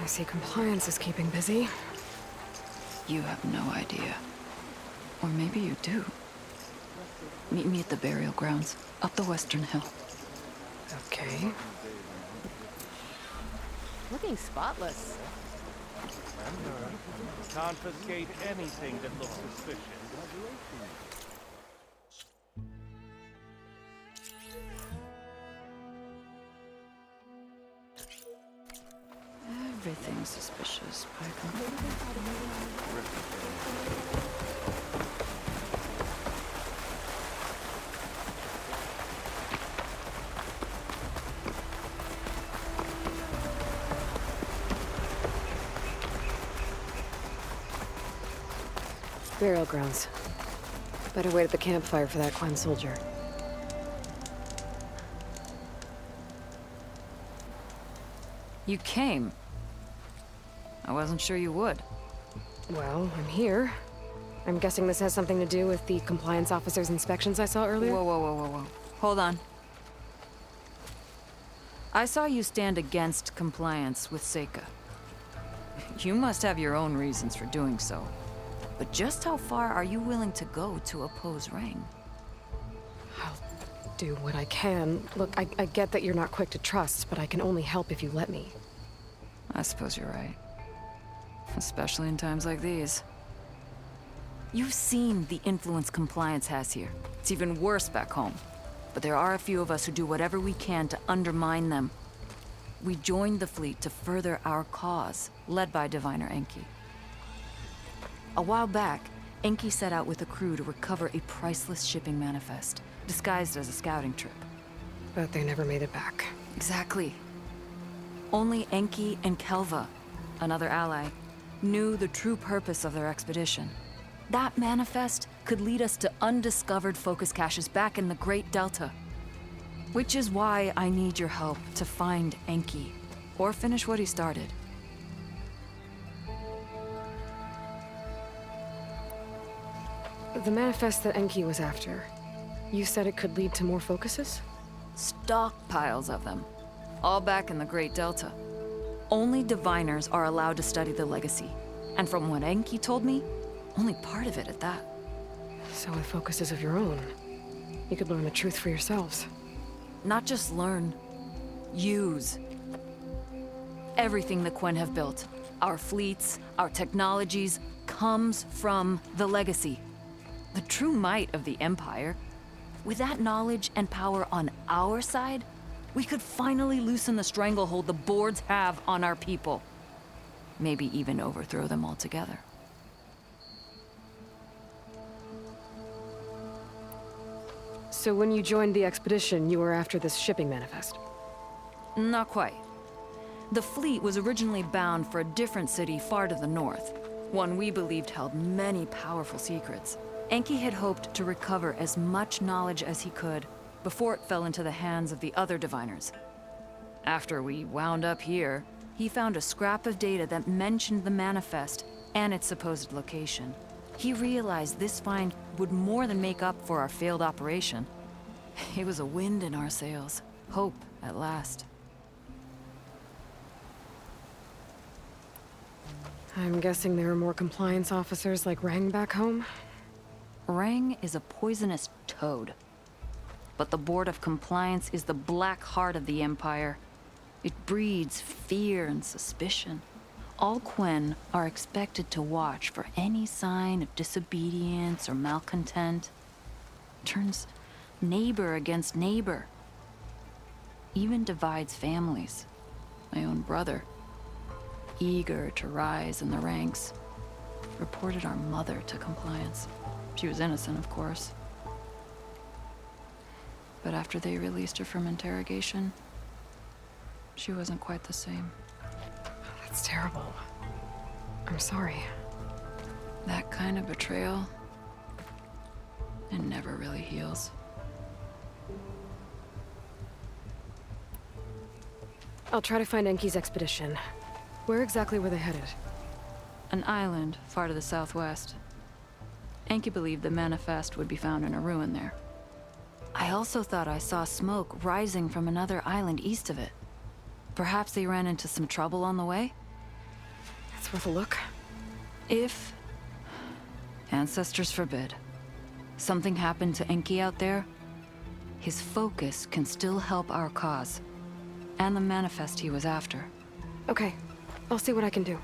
I see compliance is keeping busy. You have no idea. Or maybe you do. Meet me at the burial grounds, up the western hill. Okay. Looking spotless. Confiscate anything that looks suspicious. Everything's suspicious, Piker. Burial grounds. Better wait at the campfire for that Quen soldier. You came. I wasn't sure you would. Well, I'm here. I'm guessing this has something to do with the compliance officer's inspections I saw earlier? Whoa. Hold on. I saw you stand against compliance with Seika. You must have your own reasons for doing so. But just how far are you willing to go to oppose Rang? I'll do what I can. Look, I get that you're not quick to trust, but I can only help if you let me. I suppose you're right. Especially in times like these. You've seen the influence compliance has here. It's even worse back home. But there are a few of us who do whatever we can to undermine them. We joined the fleet to further our cause, led by Diviner Enki. A while back, Enki set out with a crew to recover a priceless shipping manifest, disguised as a scouting trip. But they never made it back. Exactly. Only Enki and Kelva, another ally, knew the true purpose of their expedition. That manifest could lead us to undiscovered focus caches back in the Great Delta. Which is why I need your help to find Enki, or finish what he started. The manifest that Enki was after, you said it could lead to more focuses? Stockpiles of them, all back in the Great Delta. Only diviners are allowed to study the legacy, and from what Enki told me, only part of it at that. So with focuses of your own, you could learn the truth for yourselves. Not just learn, use. Everything the Quen have built, our fleets, our technologies, comes from the legacy. The true might of the Empire. With that knowledge and power on our side, we could finally loosen the stranglehold the boards have on our people. Maybe even overthrow them altogether. So when you joined the expedition, you were after this shipping manifest? Not quite. The fleet was originally bound for a different city far to the north, one we believed held many powerful secrets. Enki had hoped to recover as much knowledge as he could before it fell into the hands of the other diviners. After we wound up here, he found a scrap of data that mentioned the manifest and its supposed location. He realized this find would more than make up for our failed operation. It was a wind in our sails. Hope, at last. I'm guessing there are more compliance officers like Rang back home? Rang is a poisonous toad. But the Board of Compliance is the black heart of the Empire. It breeds fear and suspicion. All Quen are expected to watch for any sign of disobedience or malcontent. Turns neighbor against neighbor. Even divides families. My own brother, eager to rise in the ranks, reported our mother to Compliance. She was innocent, of course. But after they released her from interrogation, she wasn't quite the same. That's terrible. I'm sorry. That kind of betrayal, it never really heals. I'll try to find Enki's expedition. Where exactly were they headed? An island far to the southwest. Enki believed the manifest would be found in a ruin there. I also thought I saw smoke rising from another island east of it. Perhaps they ran into some trouble on the way? it's worth a look. If, ancestors forbid, something happened to Enki out there, his focus can still help our cause, and the manifest he was after. Okay, I'll see what I can do.